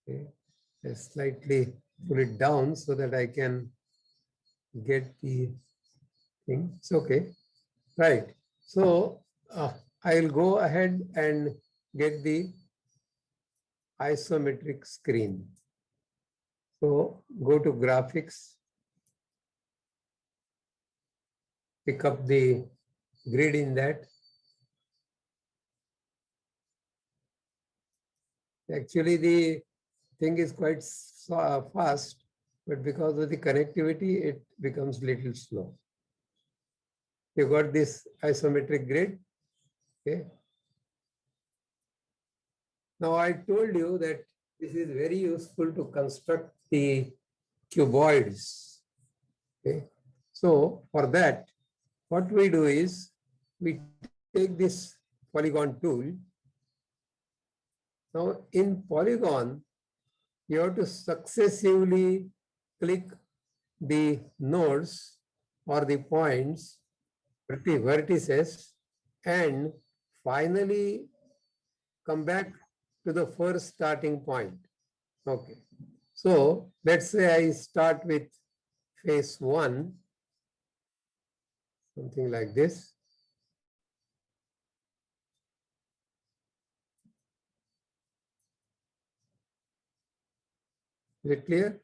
Okay. I slightly pull it down so that I can get the thing. It's okay. Right. So I'll go ahead and get the isometric screen. So go to graphics, pick up the grid in that. Actually, the thing is quite fast, but because of the connectivity, it becomes little slow. You got this isometric grid. Okay. Now I told you that this is very useful to construct the cuboids. Okay. So for that, what we do is we take this polygon tool. Now in polygon, you have to successively click the nodes or the points, vertices, and finally come back to the first starting point. Okay. So let's say I start with face 1, something like this. Is it clear?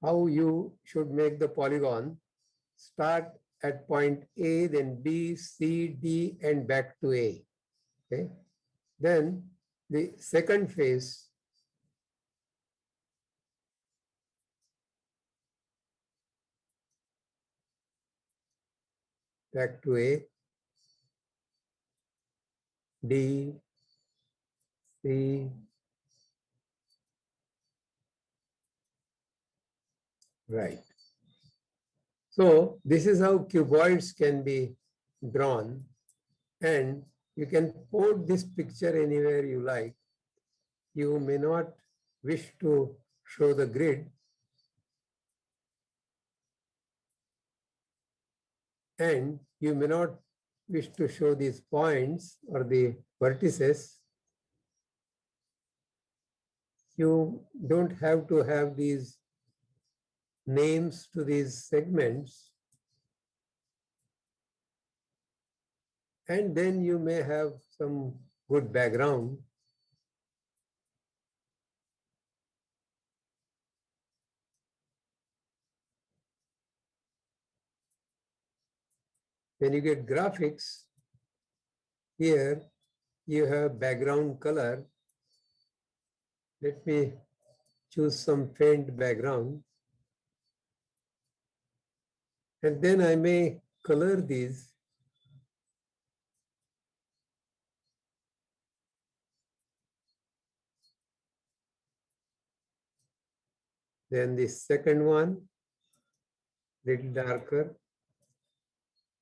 How you should make the polygon? Start at point A, then B, C, D, and back to A. Okay. Then the second phase, back to A, D, C, right. So this is how cuboids can be drawn, and you can put this picture anywhere you like. You may not wish to show the grid, and you may not wish to show these points or the vertices. You don't have to have these names to these segments, and then you may have some good background. When you get graphics, here you have background color. Let me choose some faint background. And then I may color these. Then the second one, little darker.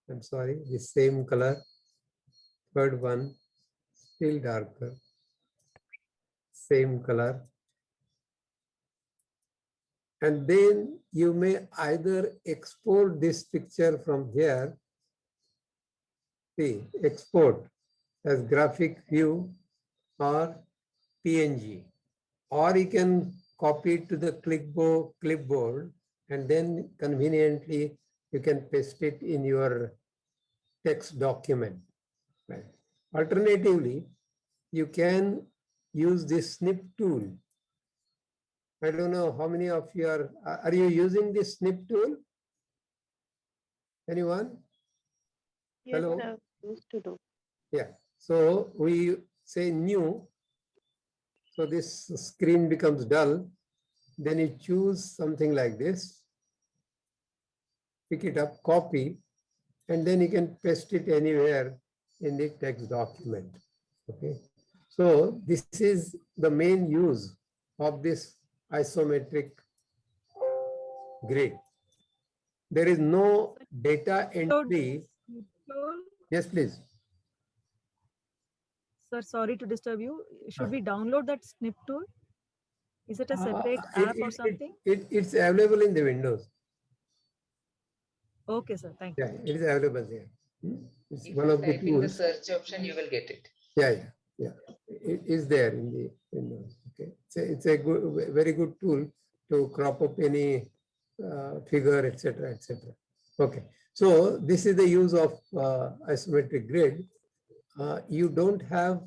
I'm sorry, the same color. Third one, still darker. Same color. And then you may either export this picture from here, see, export as graphic view or PNG, or you can copy it to the clipboard, and then conveniently you can paste it in your text document. Right. Alternatively, you can use this snip tool. I don't know how many of you are you using this snip tool? Anyone? Yes, Hello? sir. Used to do. Yeah. So we say new. So this screen becomes dull. Then you choose something like this. Pick it up, copy, and then you can paste it anywhere in the text document. Okay. So this is the main use of this isometric grid. There is no data entry. Yes, please. Sir, sorry to disturb you. Should we download that snip tool? Is it a separate It, app or it, something? it's available in the Windows. Okay, sir. Thank you. Yeah, it is available there. It's If one you of the type in the tools. search option, you will get it. Yeah. It is there in the Windows. Okay. it's a good, very good tool to crop up any figure, etc., etc. Okay, so this is the use of isometric grid. You don't have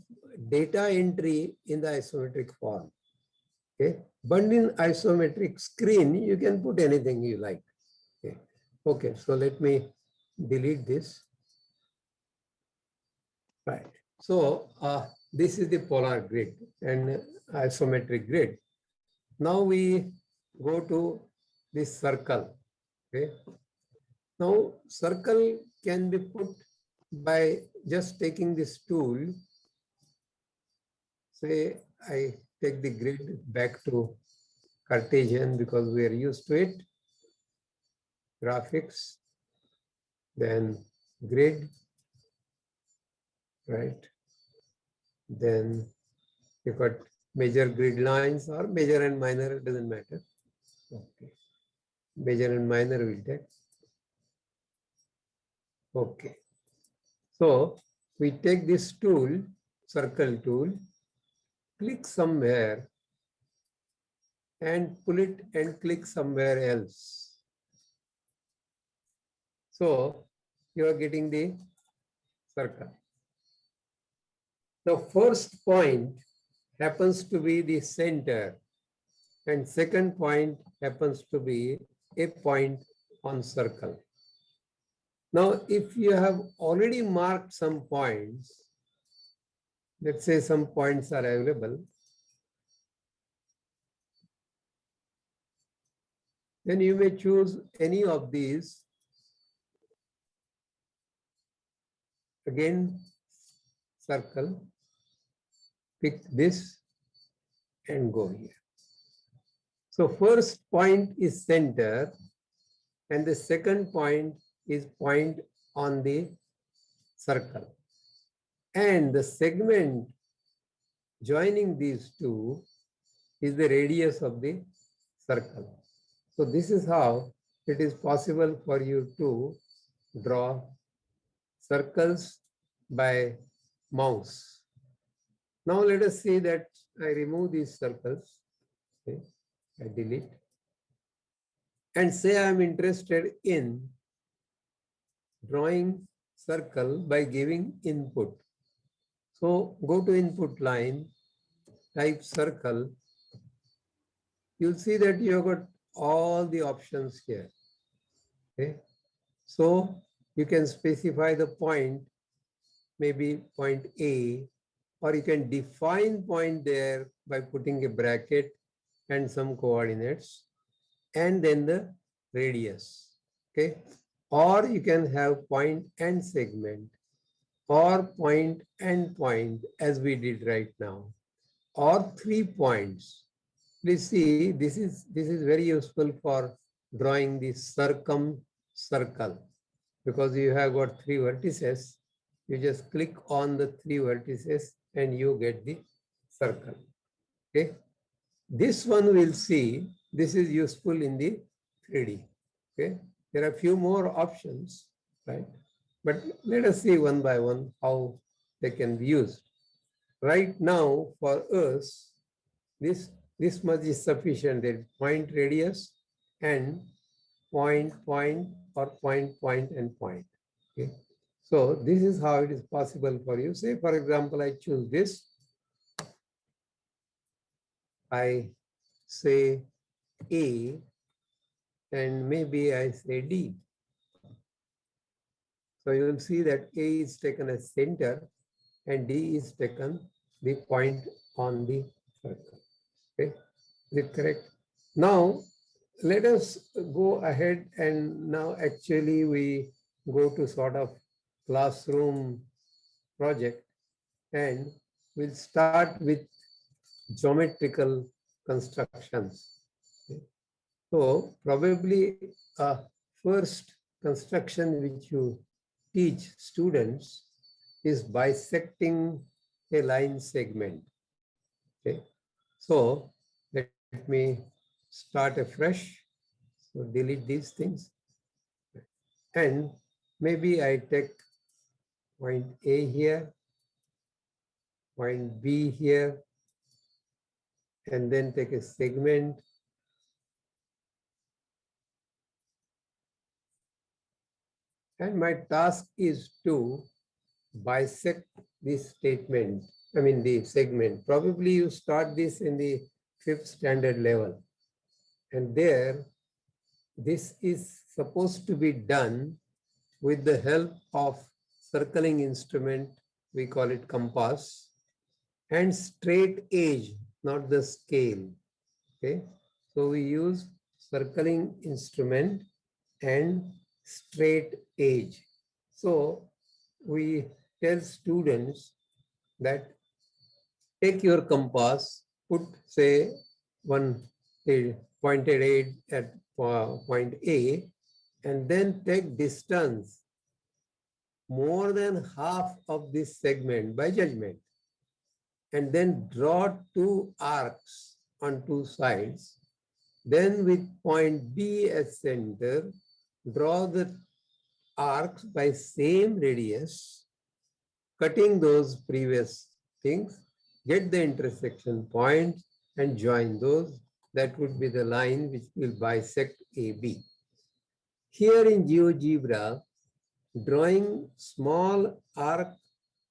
data entry in the isometric form. Okay, but in isometric screen, you can put anything you like. Okay, okay, so let me delete this. Right. So this is the polar grid and isometric grid. Now we go to this circle. Okay. Now circle can be put by just taking this tool. Say I take the grid back to Cartesian because we are used to it. Graphics, then grid, right? Then you got major grid lines or major and minor, it doesn't matter. Okay. Major and minor will take. Okay. So we take this tool, circle tool, click somewhere and pull it and click somewhere else. So you are getting the circle. The first point happens to be the center and second point happens to be a point on circle. Now, if you have already marked some points, let's say some points are available, then you may choose any of these. Again, circle, pick this and go here. So first point is center and the second point is point on the circle. And the segment joining these two is the radius of the circle. So this is how it is possible for you to draw circles by mouse. Now let us say that I remove these circles. Okay, I delete. And say I am interested in drawing circle by giving input. So go to input line, type circle. You'll see that you have got all the options here. Okay. So you can specify the point, maybe point A, or you can define point there by putting a bracket and some coordinates, and then the radius. Okay. Or you can have point and segment, or point and point as we did right now, or 3 points. Please see, this is very useful for drawing the circumcircle because you have got 3 vertices. You just click on the 3 vertices and you get the circle. Okay. This one we'll see, this is useful in the 3D. Okay. There are a few more options, right? But let us see one by one how they can be used. Right now, for us, this much is sufficient. That point radius and point or point and point. Okay. So this is how it is possible for you. Say, for example, I choose this. I say A and maybe I say D. So you will see that A is taken as center and D is taken the point on the circle. Okay, is it correct? Now, let us go ahead and now actually we go to sort of classroom project and we'll start with geometrical constructions. Okay. So probably first construction which you teach students is bisecting a line segment. Okay. So let me start afresh. So delete these things. And maybe I take point A here, point B here, and then take a segment. And my task is to bisect this statement, the segment. Probably you start this in the 5th standard level. And there, this is supposed to be done with the help of circling instrument, we call it compass, and straight edge, not the scale. Okay, so we use circling instrument and straight edge. So we tell students that take your compass, put say one pointed edge at point A, and then take distance more than half of this segment by judgment, and then draw 2 arcs on 2 sides. Then with point B as center, draw the arcs by same radius, cutting those previous things, get the intersection point and join those. That would be the line which will bisect AB. Here in GeoGebra, drawing small arc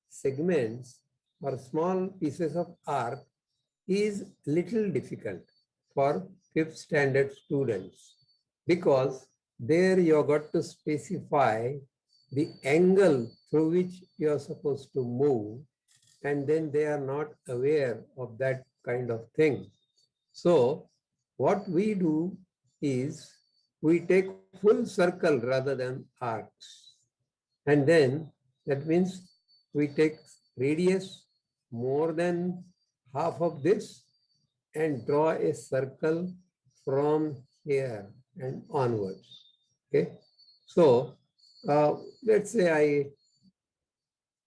segments or small pieces of arc is little difficult for 5th standard students, because there you have got to specify the angle through which you are supposed to move, and then they are not aware of that kind of thing. So what we do is we take full circle rather than arcs. And then that means we take radius more than half of this and draw a circle from here and onwards. Okay. So let's say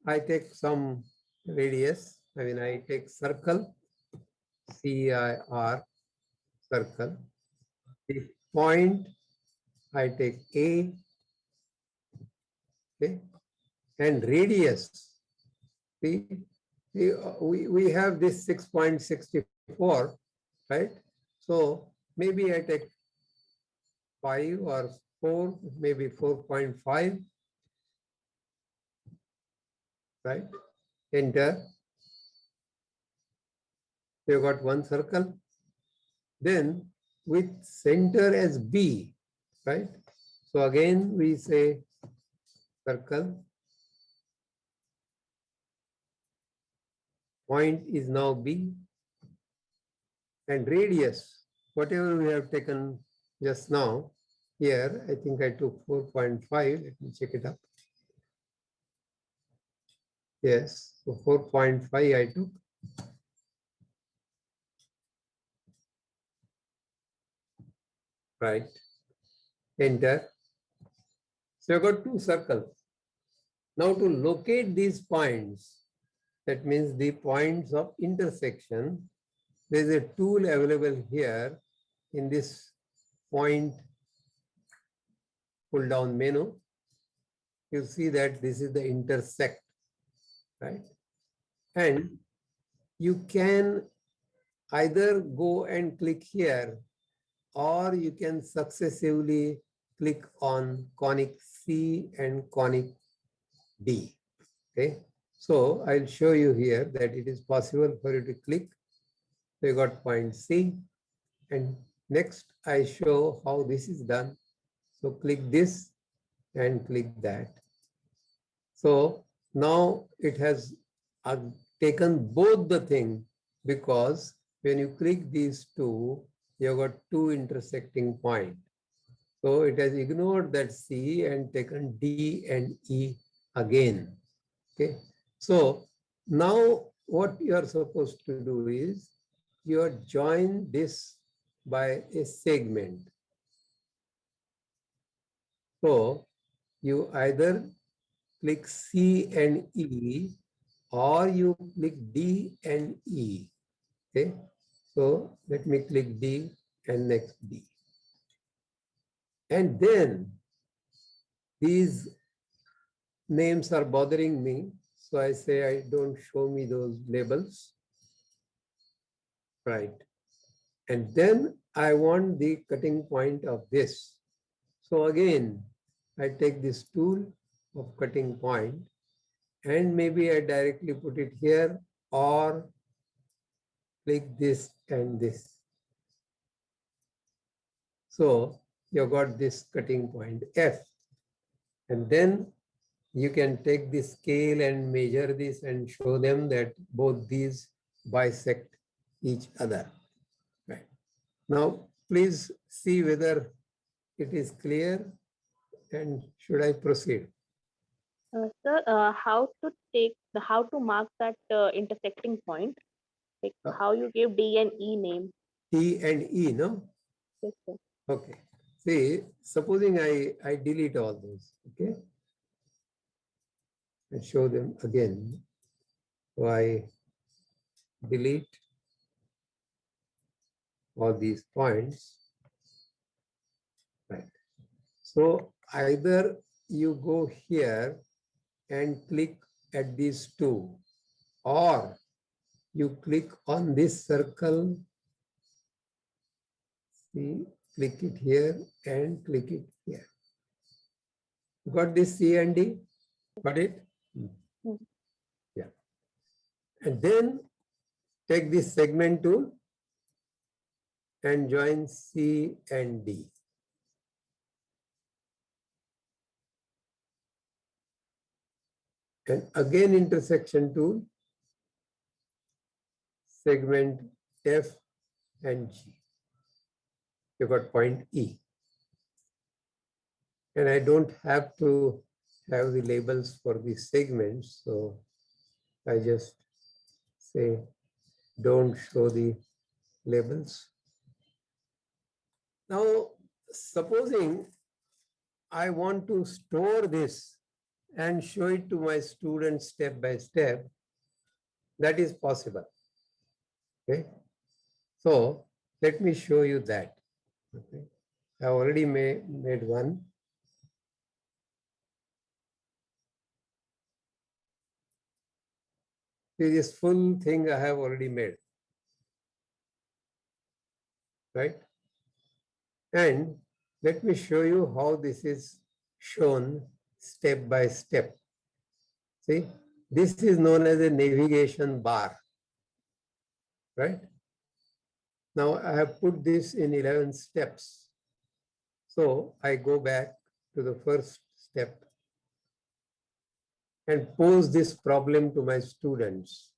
I take some radius. I take circle, CIR circle. The point I take A, okay, and radius. See, we have this 6.64, right? So maybe I take 5 or 4, maybe 4.5, right? Enter. You got one circle. Then with center as B, right? So again we say circle. Point is now B, and radius, whatever we have taken just now, here I think I took 4.5. Let me check it up. Yes, so 4.5 I took. Right. Enter. So I've got 2 circles. Now to locate these points, that means the points of intersection, there is a tool available here in this point pull down menu. You see that this is the intersect, right? And you can either go and click here, or you can successively click on conic C and conic D. Okay, so I'll show you here that it is possible for you to click. So you got point C, and next I show how this is done. So click this and click that. So now it has taken both the thing, because when you click these two, you've got 2 intersecting points. So it has ignored that C and taken D and E again. Okay. So now what you are supposed to do is you are join this by a segment. So you either click C and E, or you click D and E. Okay. So let me click D and next D. And then these names are bothering me. So I say, I don't show me those labels. Right. And then I want the cutting point of this. So again, I take this tool of cutting point and maybe I directly put it here or click this and this. So you've got this cutting point F. And then you can take the scale and measure this and show them that both these bisect each other. Right. Now, please see whether it is clear and should I proceed? Sir, how to mark that intersecting point? Like how you give D and E name? T and E, no? Yes, sir. Okay. See, supposing I delete all those, okay? And show them again. So I delete all these points. Right. So either you go here and click at these two, or you click on this circle, see, click it here and click it here. Got this C and D? Got it? Mm. Yeah. And then take this segment tool and join C and D. And again intersection tool, segment F and G. You got point E. And I don't have to have the labels for the segments, so I just say don't show the labels. Now, supposing I want to store this and show it to my students step by step, that is possible. Okay. So let me show you that. Okay. I already made one. This full thing I have already made. Right? And let me show you how this is shown step by step. See, this is known as a navigation bar. Right? Now I have put this in 11 steps. So I go back to the first step and pose this problem to my students,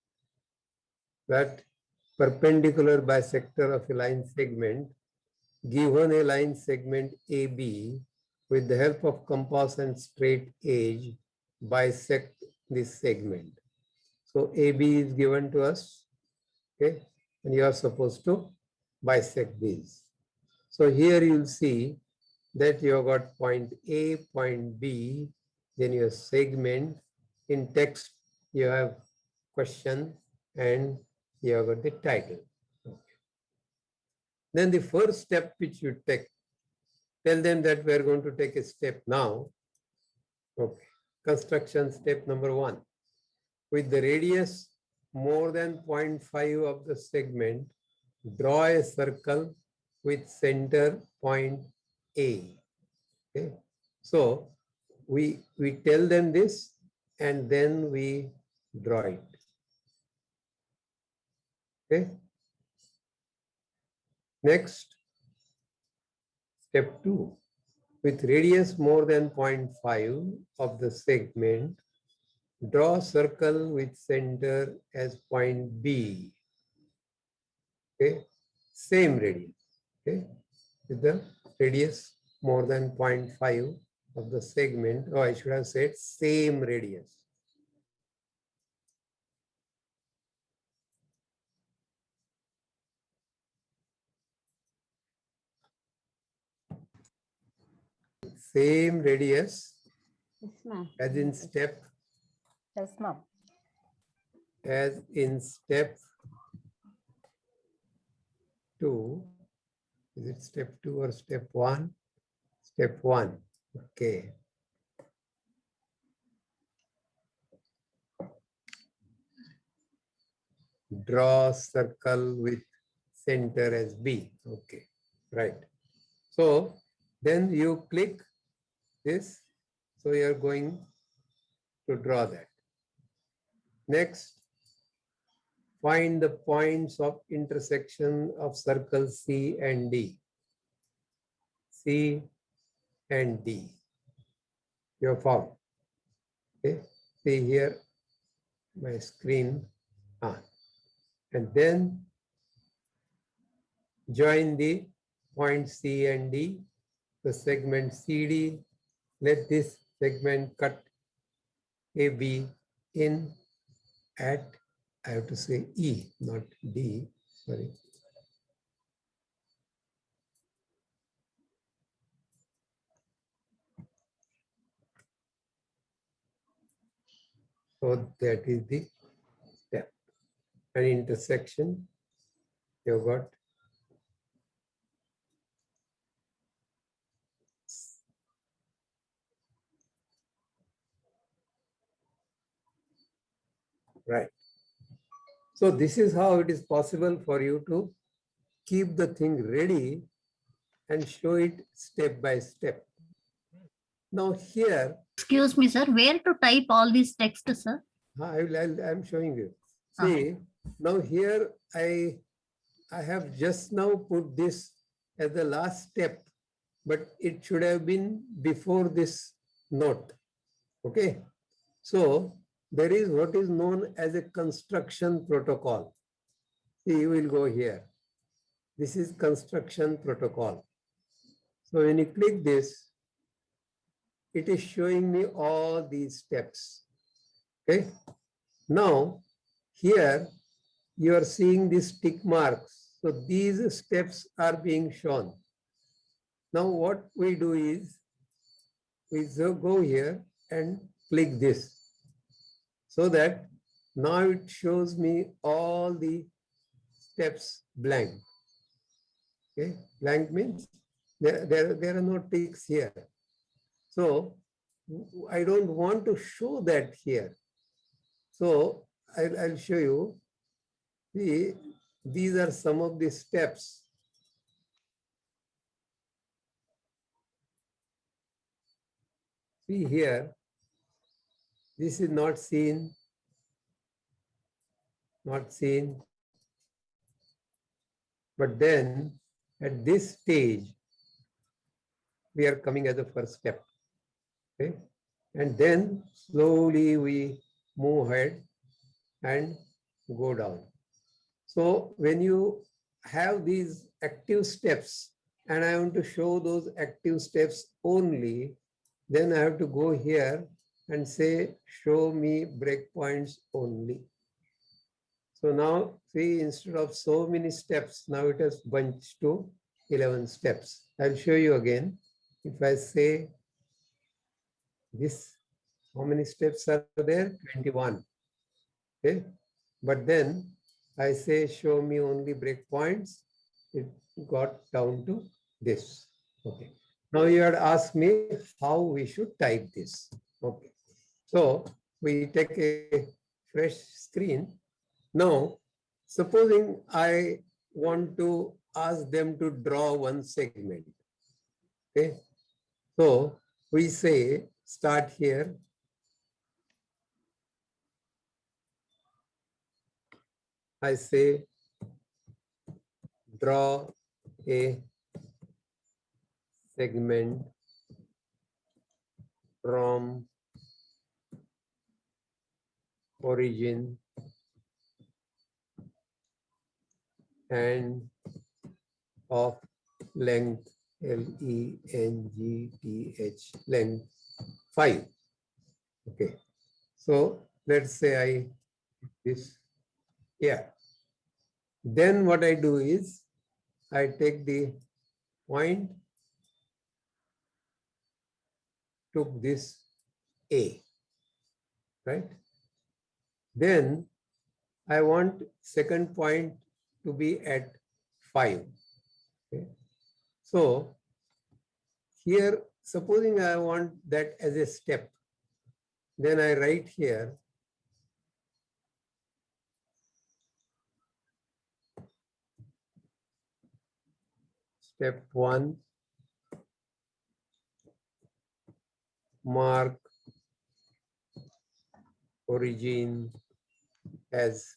that perpendicular bisector of a line segment, given a line segment AB, with the help of compass and straight edge, bisect this segment. So AB is given to us, okay, and you are supposed to bisect these. So here you'll see that you have got point A, point B, then your segment. In text, you have question and you have got the title. Okay. Then the first step which you take, tell them that we are going to take a step now. Okay. Construction step number 1. With the radius more than 0.5 of the segment, draw a circle with center point A. Okay. So we tell them this and then we draw it. Okay. Next, step 2. With radius more than 0.5 of the segment, draw a circle with center as point B. Okay. Same radius. Okay. With the radius more than 0.5 of the segment, or I should have said same radius. Same radius Yes, ma'am. as in step Yes, ma'am. as in step 2. Is it step 2 or step 1? Step 1. Okay. Draw circle with center as B. Okay, right. So then you click this. So you're going to draw that. Next, find the points of intersection of circles C and D. C and D. You have found. Okay. See here my screen. And then join the point C and D, the segment CD. Let this segment cut AB in at, I have to say E, not D, sorry. So that is the step. An intersection, you've got right. So this is how it is possible for you to keep the thing ready and show it step by step. Now here, Excuse me, sir. Where to type all these text, sir? I'm showing you. See, now here I have just now put this as the last step, but it should have been before this note. Okay. So there is what is known as a construction protocol. See, you will go here. This is construction protocol. So when you click this, it is showing me all these steps. Okay. Now here you are seeing these tick marks. So these steps are being shown. Now what we do is we go here and click this so that now it shows me all the steps blank. Okay, blank means there are no ticks here. So I don't want to show that here. So I'll show you. See, these are some of the steps. See here, this is not seen, not seen. But then at this stage, we are coming as the first step. Okay? And then slowly we move ahead and go down. So when you have these active steps, and I want to show those active steps only, then I have to go here and say, show me breakpoints only. So now, see, instead of so many steps, now it has bunched to 11 steps. I'll show you again. If I say this, how many steps are there? 21. Okay. But then I say, show me only breakpoints. It got down to this. Okay. Now you had asked me how we should type this. Okay. So we take a fresh screen. Now, supposing I want to ask them to draw one segment. Okay. So we say, start here. I say, draw a segment from origin and of length L-E-N-G-T-H, length 5. Okay. So let's say this. Yeah. Then what I do is I take the point, took this A, right? Then I want second point to be at 5. Okay. So here, supposing I want that as a step, then I write here step 1, mark origin as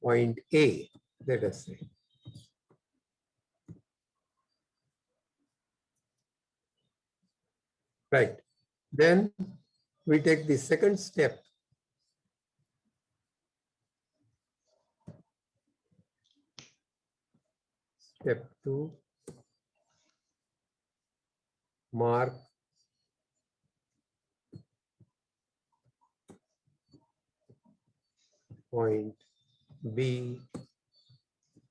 point A, let us say. Right. Then we take the second step. Step 2, mark point B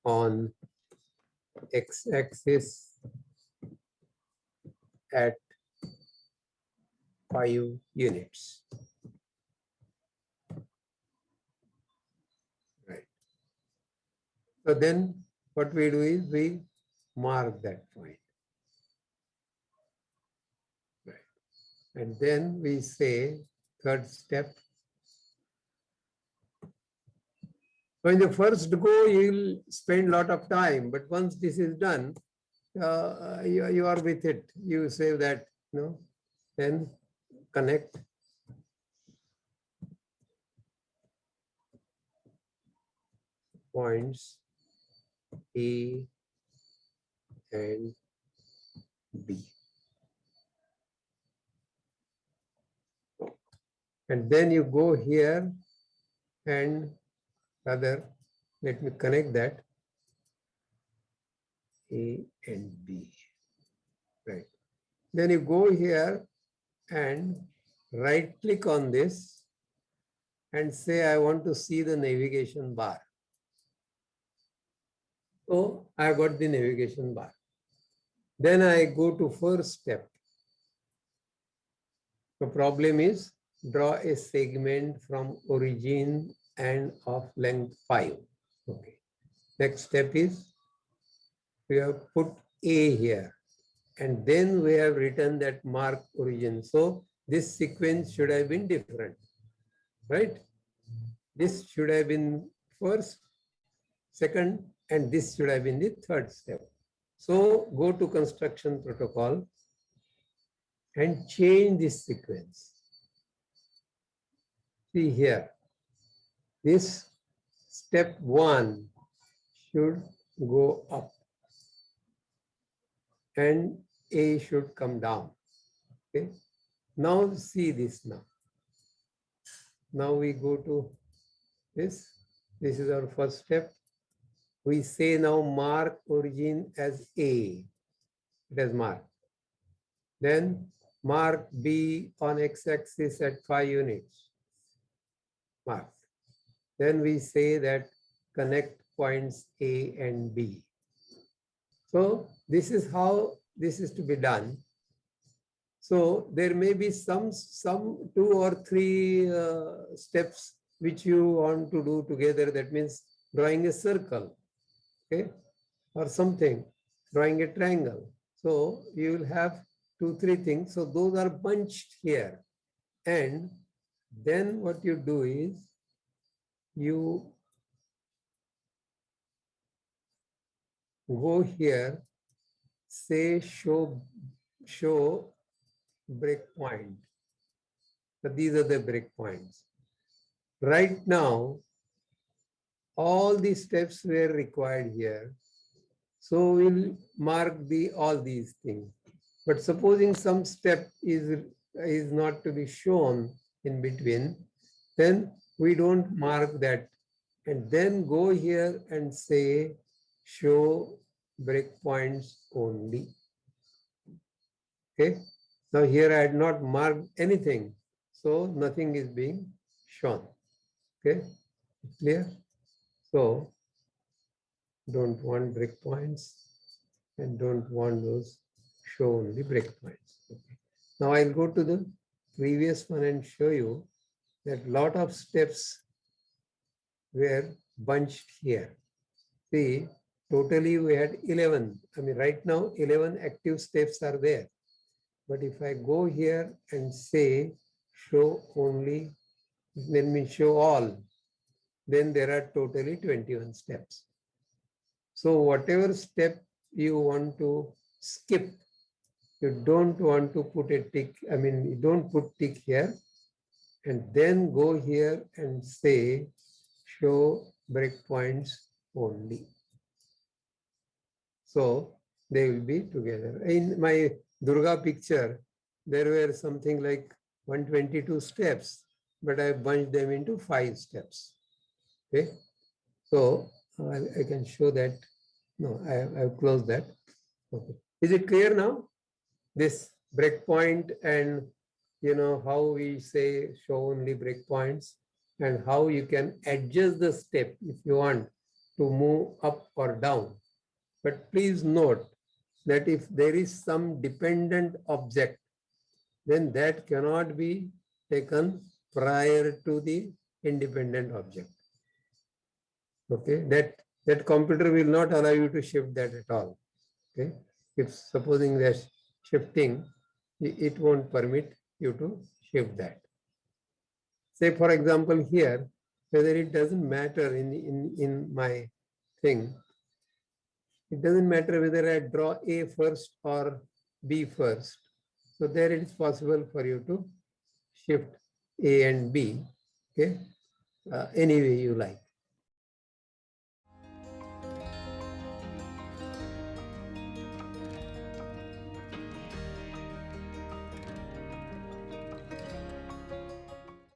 on x-axis at 5 units. Right. So then what we do is we mark that point. Right. And then we say third step. So in the first go, you'll spend a lot of time, but once this is done, you are with it. You save that, then connect. Points A and B. And then you go here and rather, let me connect that A and B. Right. Then you go here and right click on this and say, I want to see the navigation bar. So I got the navigation bar. Then I go to first step. The problem is draw a segment from origin and of length 5. Okay. Next step is we have put A here and then we have written that mark origin. So this sequence should have been different, right? This should have been first, second, and this should have been the third step. So go to construction protocol and change this sequence. See here, this step 1 should go up and A should come down. Okay. Now see this now. Now we go to this. This is our first step. We say now mark origin as A. It has marked. Then mark B on x-axis at 5 units. Mark. Then we say that connect points A and B. So this is how this is to be done. So there may be some 2 or 3 steps which you want to do together. That means drawing a circle, okay, or something, drawing a triangle. So you will have 2, 3 things. So those are bunched here. And then what you do is you go here, say show breakpoint. So these are the breakpoints. Right now, all these steps were required here. So we'll mark all these things. But supposing some step is not to be shown in between, then we don't mark that. And then go here and say show breakpoints only. Okay. Now here I had not marked anything, so nothing is being shown. Okay, clear? So don't want breakpoints and don't want those show only breakpoints. Okay. Now I'll go to the previous one and show you that lot of steps were bunched here. See, totally we had 11. I mean, right now 11 active steps are there. But if I go here and say show only, let me show all. then there are totally 21 steps. So whatever step you want to skip, you don't want to put a tick, I mean, you don't put tick here, and then go here and say show breakpoints only. So they will be together. In my Durga picture, there were something like 122 steps, but I bunched them into 5 steps. Okay, so I can show that. No, I've closed that. Okay, is it clear now? This breakpoint and how we say show only breakpoints and how you can adjust the step if you want to move up or down. But please note that if there is some dependent object, then that cannot be taken prior to the independent object. Okay, that computer will not allow you to shift that at all. Okay, if supposing that shifting, it won't permit you to shift that. Say for example here, whether it doesn't matter in my thing, it doesn't matter whether I draw A first or B first. So there it is possible for you to shift A and B, okay, any way you like.